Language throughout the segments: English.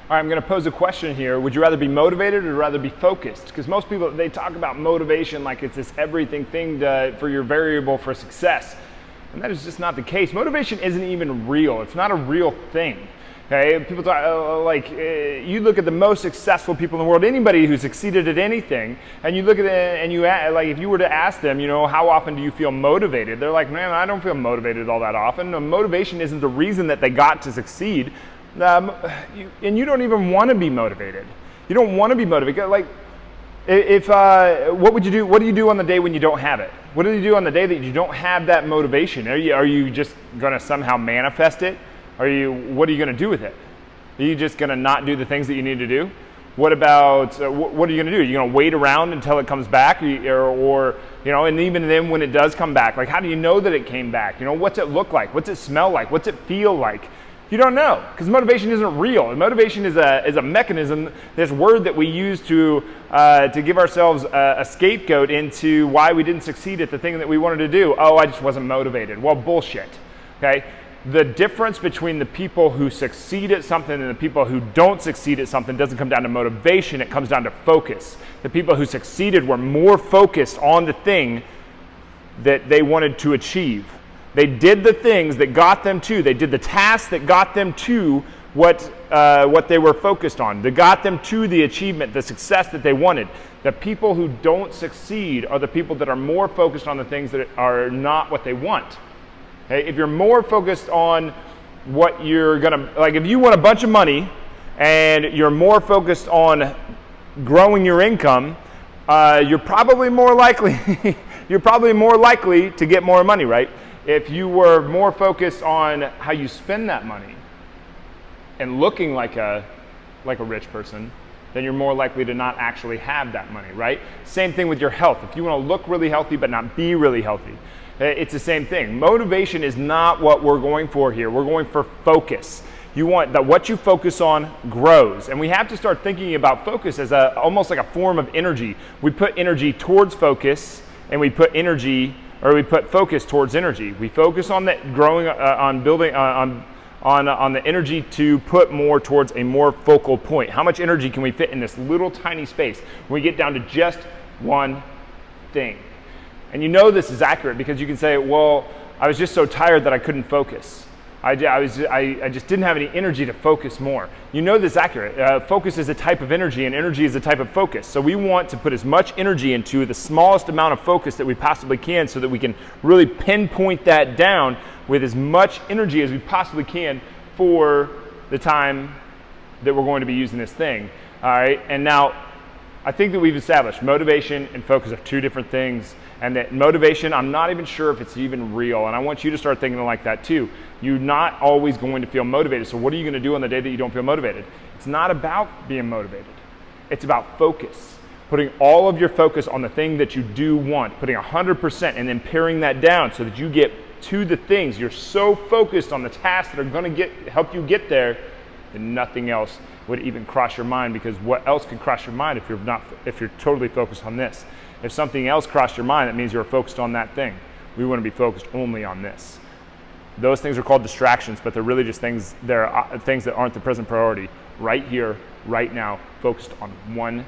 All right, I'm going to pose a question here. Would you rather be motivated or rather be focused? Because most people, they talk about motivation like it's this everything thing for your variable for success. And that is just not the case. Motivation isn't even real. It's not a real thing. Okay, people talk you look at the most successful people in the world, anybody who succeeded at anything, and you look at it and if you were to ask them, how often do you feel motivated? They're like, man, I don't feel motivated all that often. No, motivation isn't the reason that they got to succeed. And you don't even want to be motivated. You don't want to be motivated. Like, what would you do? What do you do on the day when you don't have it? What do you do on the day that you don't have that motivation? Are you just going to somehow manifest it? What are you going to do with it? Are you just going to not do the things that you need to do? What about, what are you going to do? Are you going to wait around until it comes back? Or and even then when it does come back, like how do you know that it came back? What's it look like? What's it smell like? What's it feel like? You don't know, because motivation isn't real. Motivation is a mechanism, this word that we use to give ourselves a scapegoat into why we didn't succeed at the thing that we wanted to do. Oh, I just wasn't motivated. Well, bullshit, okay? The difference between the people who succeed at something and the people who don't succeed at something doesn't come down to motivation, it comes down to focus. The people who succeeded were more focused on the thing that they wanted to achieve. They did the things that got them to, they did the tasks that got them to what they were focused on. That got them to the achievement, the success that they wanted. The people who don't succeed are the people that are more focused on the things that are not what they want. Okay? If you're more focused on what you're gonna, like if you want a bunch of money and you're more focused on growing your income, you're probably more likely to get more money, right? If you were more focused on how you spend that money and looking like a rich person, then you're more likely to not actually have that money, right? Same thing with your health. If you want to look really healthy but not be really healthy, it's the same thing. Motivation is not what we're going for here. We're going for focus. You want that what you focus on grows. And we have to start thinking about focus as almost like a form of energy. We put energy towards focus and we put focus towards energy. We focus on that growing, on building, on the energy to put more towards a more focal point. How much energy can we fit in this little tiny space when we get down to just one thing? And this is accurate because you can say, well, I was just so tired that I couldn't focus. I just didn't have any energy to focus more. This is accurate. Focus is a type of energy and energy is a type of focus. So we want to put as much energy into the smallest amount of focus that we possibly can so that we can really pinpoint that down with as much energy as we possibly can for the time that we're going to be using this thing. All right, and now I think that we've established motivation and focus are two different things, and that motivation, I'm not even sure if it's even real, and I want you to start thinking like that too. You're not always going to feel motivated, so what are you going to do on the day that you don't feel motivated? It's not about being motivated. It's about focus. Putting all of your focus on the thing that you do want, putting 100% and then paring that down so that you get to the things. You're so focused on the tasks that are going to help you get there that nothing else would even cross your mind, because what else could cross your mind if you're totally focused on this? If something else crossed your mind, that means you're focused on that thing. We want to be focused only on this. Those things are called distractions, but they're really just things that aren't the present priority. Right here, right now, focused on one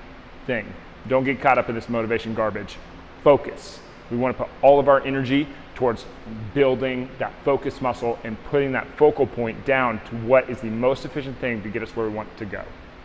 thing. Don't get caught up in this motivation garbage. Focus. We want to put all of our energy towards building that focus muscle and putting that focal point down to what is the most efficient thing to get us where we want to go.